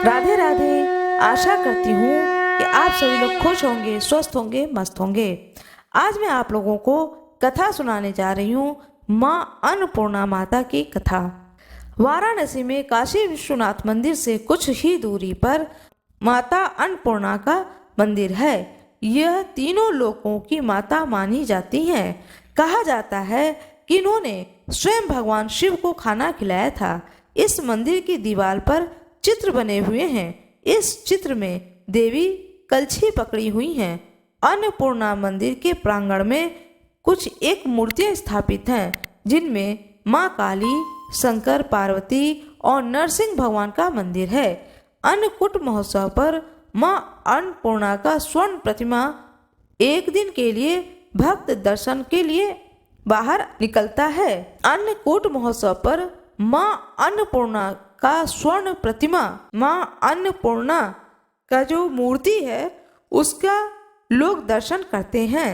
राधे राधे। आशा करती हूँ कि आप सभी लोग खुश होंगे, स्वस्थ होंगे, मस्त होंगे। आज मैं आप लोगों को कथा सुनाने जा रही हूँ, माँ अन्नपूर्णा माता की कथा। वाराणसी में काशी विश्वनाथ मंदिर से कुछ ही दूरी पर माता अन्नपूर्णा का मंदिर है। यह तीनों लोकों की माता मानी जाती हैं। कहा जाता है कि इन्होंने स्वयं भगवान शिव को खाना खिलाया था। इस मंदिर की दीवार पर चित्र बने हुए हैं। इस चित्र में देवी कलछी पकड़ी हुई हैं। अन्नपूर्णा मंदिर के प्रांगण में कुछ एक मूर्तियां स्थापित हैं, जिनमें माँ काली, शंकर पार्वती और नरसिंह भगवान का मंदिर है। अन्नकूट महोत्सव पर माँ अन्नपूर्णा का स्वर्ण प्रतिमा एक दिन के लिए भक्त दर्शन के लिए बाहर निकलता है। अन्नकूट महोत्सव पर माँ अन्नपूर्णा का स्वर्ण प्रतिमा, माँ अन्नपूर्णा का जो मूर्ति है उसका लोग दर्शन करते हैं।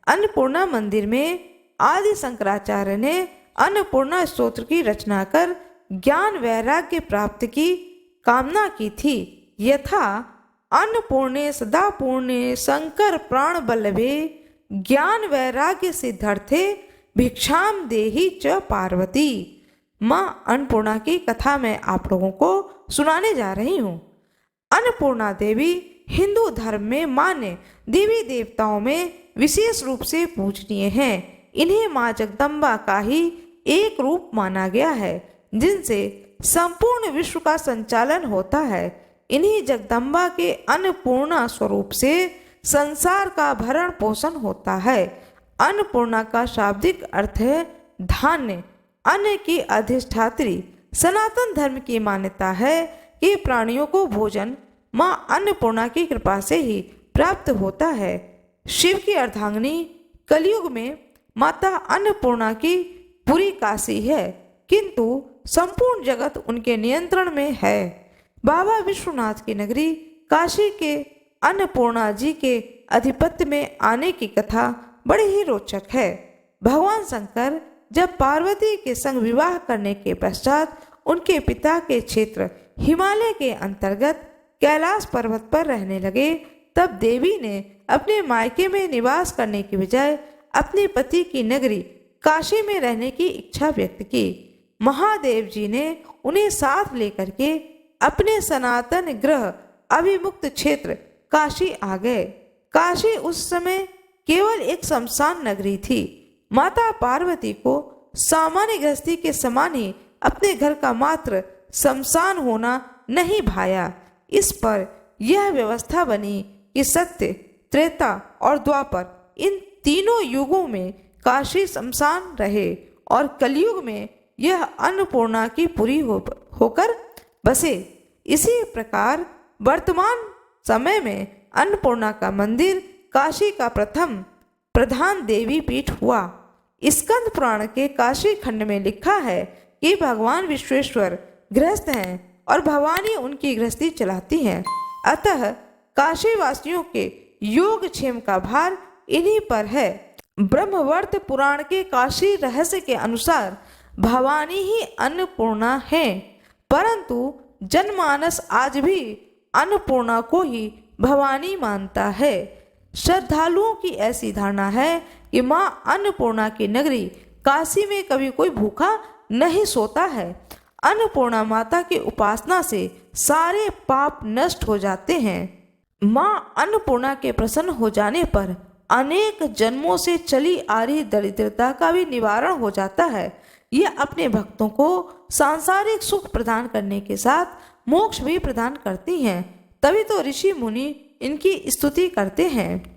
अन्नपूर्णा मंदिर में आदि शंकराचार्य ने अन्नपूर्णा स्तोत्र की रचना कर ज्ञान वैराग्य प्राप्ति की कामना की थी। यथा अन्नपूर्णे सदा पूर्णे शंकर प्राण बल्लभे ज्ञान वैराग्य सिद्धार्थे भिक्षाम देहि च पार्वती। माँ अन्नपूर्णा की कथा मैं आप लोगों को सुनाने जा रही हूँ। अन्नपूर्णा देवी हिंदू धर्म में मान्य देवी देवताओं में विशेष रूप से पूजनीय हैं। इन्हें माँ जगदम्बा का ही एक रूप माना गया है, जिनसे संपूर्ण विश्व का संचालन होता है। इन्हीं जगदम्बा के अन्नपूर्णा स्वरूप से संसार का भरण पोषण होता है। अन्नपूर्णा का शाब्दिक अर्थ है धान्य, अन्न की अधिष्ठात्री। सनातन धर्म की मान्यता है कि प्राणियों को भोजन माँ अन्नपूर्णा की कृपा से ही प्राप्त होता है। शिव की अर्धांगिनी कलयुग में माता अन्नपूर्णा की पूरी काशी है, किंतु संपूर्ण जगत उनके नियंत्रण में है। बाबा विश्वनाथ की नगरी काशी के अन्नपूर्णा जी के आधिपत्य में आने की कथा बड़ी ही रोचक है। भगवान शंकर जब पार्वती के संग विवाह करने के पश्चात उनके पिता के क्षेत्र हिमालय के अंतर्गत कैलाश पर्वत पर रहने लगे, तब देवी ने अपने मायके में निवास करने की बजाय अपने पति की नगरी काशी में रहने की इच्छा व्यक्त की। महादेव जी ने उन्हें साथ लेकर के अपने सनातन ग्रह अभिमुक्त क्षेत्र काशी आ गए। काशी उस समय केवल एक शमशान नगरी थी। माता पार्वती को सामान्य गृहस्थी के समान ही अपने घर का मात्र शमशान होना नहीं भाया। इस पर यह व्यवस्था बनी कि सत्य, त्रेता और द्वापर इन तीनों युगों में काशी शमशान रहे और कलयुग में यह अन्नपूर्णा की पुरी होकर बसे। इसी प्रकार वर्तमान समय में अन्नपूर्णा का मंदिर काशी का प्रथम प्रधान देवी पीठ हुआ। स्कंद पुराण के काशी खंड में लिखा है कि भगवान विश्वेश्वर गृहस्थ हैं और भवानी उनकी गृहस्थी चलाती हैं। अतः काशी वासियों के योगक्षेम का भार इन्हीं पर है। ब्रह्मवर्त पुराण के काशी रहस्य के अनुसार भवानी ही अन्नपूर्णा है, परंतु जनमानस आज भी अन्नपूर्णा को ही भवानी मानता है। श्रद्धालुओं की ऐसी धारणा है कि माँ अन्नपूर्णा की नगरी काशी में कभी कोई भूखा नहीं सोता है। अन्नपूर्णा माता की उपासना से सारे पाप नष्ट हो जाते हैं। माँ अन्नपूर्णा के प्रसन्न हो जाने पर अनेक जन्मों से चली आ रही दरिद्रता का भी निवारण हो जाता है। यह अपने भक्तों को सांसारिक सुख प्रदान करने के साथ मोक्ष भी प्रदान करती हैं। तभी तो ऋषि मुनि इनकी स्तुति करते हैं।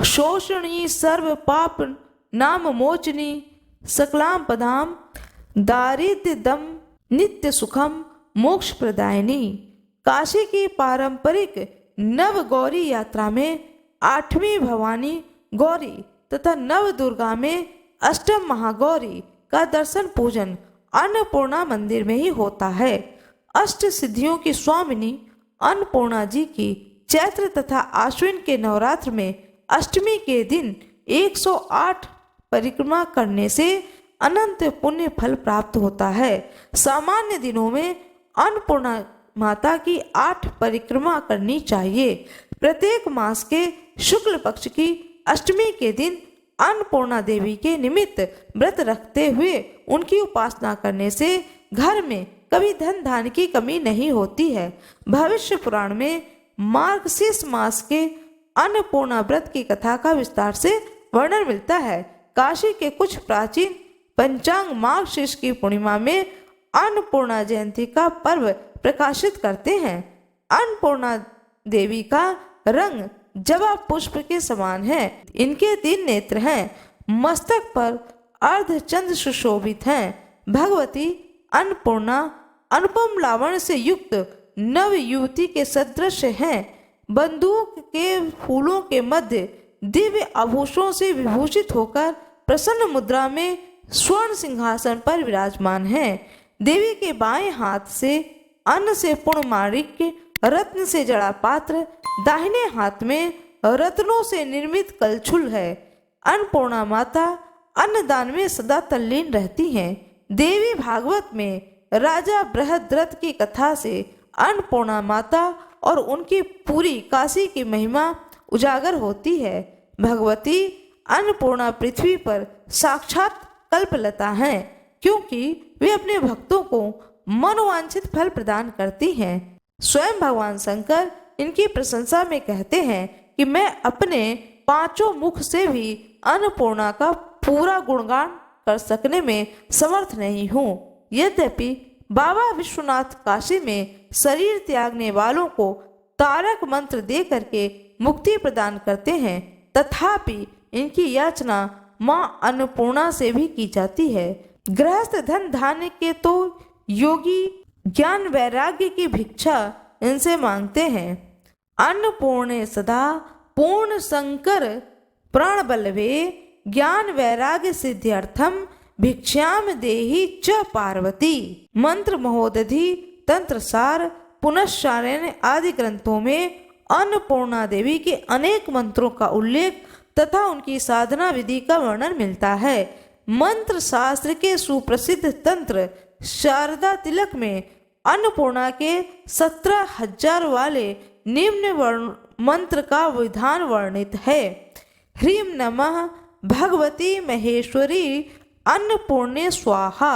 शोषणी सर्व पाप नाम मोचनी सकलाम पदाम दारिद्र्य दम नित्य सुखम मोक्ष प्रदायिनी। काशी की पारंपरिक नव गौरी यात्रा में 8वीं भवानी गौरी तथा नव दुर्गा में अष्टम महागौरी का दर्शन पूजन अन्नपूर्णा मंदिर में ही होता है। अष्ट सिद्धियों की स्वामिनी अन्नपूर्णा जी की चैत्र तथा आश्विन के नवरात्र में अष्टमी के दिन 108 परिक्रमा करने से अनंत पुण्य फल प्राप्त होता है। सामान्य दिनों में अन्नपूर्णा माता की 8 परिक्रमा करनी चाहिए। प्रत्येक मास के शुक्ल पक्ष की अष्टमी के दिन अन्नपूर्णा देवी के निमित्त व्रत रखते हुए उनकी उपासना करने से घर में कभी धन धान्य की कमी नहीं होती है। भविष्य पुराण में मार्गशीर्ष मास के अन्नपूर्णा व्रत की कथा का विस्तार से वर्णन मिलता है। काशी के कुछ प्राचीन पंचांग मार्गशीर्ष की पूर्णिमा में अन्नपूर्णा जयंती का पर्व प्रकाशित करते हैं। अन्नपूर्णा देवी का रंग जवा पुष्प के समान है। इनके 3 नेत्र हैं। मस्तक पर अर्धचंद्र सुशोभित हैं। भगवती अन्नपूर्णा अनुपम लावण्य से युक्त नव युवती के सदृश हैं। बंदूक के फूलों के मध्य दिव्य आभूषणों से विभूषित होकर प्रसन्न मुद्रा में स्वर्ण सिंहासन पर विराजमान हैं। देवी के बाएं हाथ से अन्न से पूर्ण माणिक्य रत्न से जड़ा पात्र, दाहिने हाथ में रत्नों से निर्मित कलछुल है। अन्नपूर्णा माता अन्नदान में सदा तल्लीन रहती हैं। देवी भागवत में राजा बृहद्रथ की कथा से अन्नपूर्णा माता और उनकी पूरी काशी की महिमा उजागर होती है। भगवती अन्नपूर्णा पृथ्वी पर साक्षात कल्पलता हैं, क्योंकि वे अपने भक्तों को मनोवांछित फल प्रदान करती हैं। स्वयं भगवान शंकर इनकी प्रशंसा में कहते हैं कि मैं अपने 5 मुख से भी अन्नपूर्णा का पूरा गुणगान कर सकने में समर्थ नहीं हूँ। यद्यपि बाबा विश्वनाथ काशी में शरीर त्यागने वालों को तारक मंत्र दे करके मुक्ति प्रदान करते हैं, तथापि इनकी याचना माँ अन्नपूर्णा से भी की जाती है। गृहस्थ धन धान्य के तो योगी ज्ञान वैराग्य की भिक्षा इनसे मांगते हैं। अन्नपूर्णे सदा पूर्ण शंकर प्राण बल्लभे ज्ञान वैराग्य सिद्ध्यर्थम भिक्षाम देहि च पार्वती। मंत्र महोदधि तंत्र सार पुनश्चारण आदि ग्रंथों में अन्नपूर्णा देवी के अनेक मंत्रों का उल्लेख तथा उनकी साधना विधि का वर्णन मिलता है। मंत्र शास्त्र के सुप्रसिद्ध तंत्र शारदा तिलक में अन्नपूर्णा के 17,000 वाले निम्न मंत्र का विधान वर्णित है। ह्रीं नमः भगवती महेश्वरी अन्नपूर्णे स्वाहा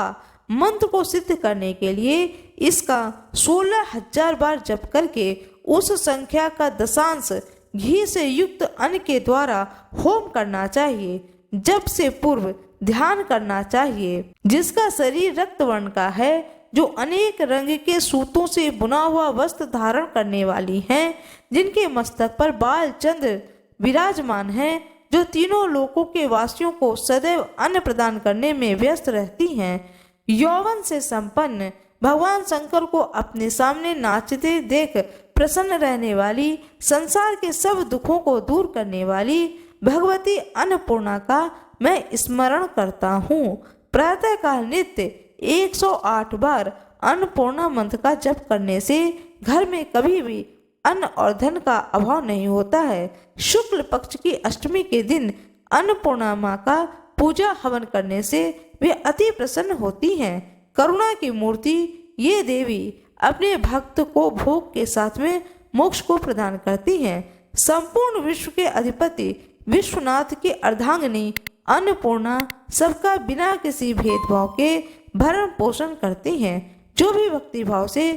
मंत्र को सिद्ध करने के लिए इसका 16,000 बार जप करके उस संख्या का दशांश घी से युक्त अन्न के द्वारा होम करना चाहिए। जप से पूर्व ध्यान करना चाहिए। जिसका शरीर रक्त वर्ण का है, जो अनेक रंग के सूतों से बुना हुआ वस्त्र धारण करने वाली हैं, जिनके मस्तक पर बाल चंद्र विराजमान हैं, जो तीनों लोकों के वासियों को सदैव अन्न प्रदान करने में व्यस्त रहती हैं, यौवन से संपन्न भगवान शंकर को अपने सामने नाचते देख प्रसन्न रहने वाली, संसार के सब दुखों को दूर करने वाली भगवती अन्नपूर्णा का मैं स्मरण करता हूँ। प्रातः काल नित्य 108 बार अन्नपूर्णा मंत्र का जप करने से घर में कभी भी अन्न और धन का अभाव नहीं होता है। शुक्ल पक्ष की अष्टमी के दिन अन्नपूर्णा माँ का पूजा हवन करने से वे अति प्रसन्न होती हैं। करुणा की मूर्ति ये देवी अपने भक्त को भोग के साथ में मोक्ष को प्रदान करती हैं। संपूर्ण विश्व के अधिपति विश्वनाथ की अर्धांगिनी अन्नपूर्णा सबका बिना किसी भेदभाव के भरण पोषण करती हैं। जो भी भक्ति भाव से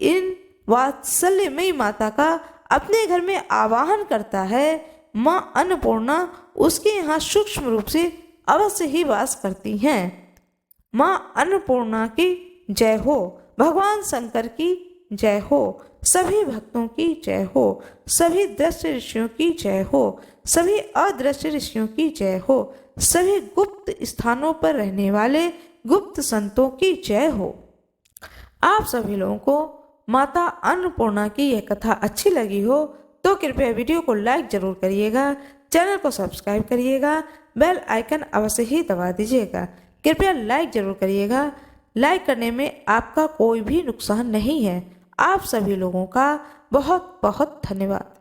इन वात्सल्यमयी माता का अपने घर में आवाहन करता है, माँ अन्नपूर्णा उसके यहाँ सूक्ष्म रूप से अवश्य ही वास करती हैं। माँ अन्नपूर्णा की जय हो, भगवान शंकर की जय हो, सभी भक्तों की जय हो, सभी दृश्य ऋषियों की जय हो, सभी अदृश्य ऋषियों की जय हो, सभी गुप्त स्थानों पर रहने वाले गुप्त संतों की जय हो। आप सभी लोगों को माता अन्नपूर्णा की यह कथा अच्छी लगी हो तो कृपया वीडियो को लाइक जरूर करिएगा, चैनल को सब्सक्राइब करिएगा, बेल आइकन अवश्य ही दबा दीजिएगा। कृपया लाइक जरूर करिएगा। लाइक करने में आपका कोई भी नुकसान नहीं है। आप सभी लोगों का बहुत बहुत धन्यवाद।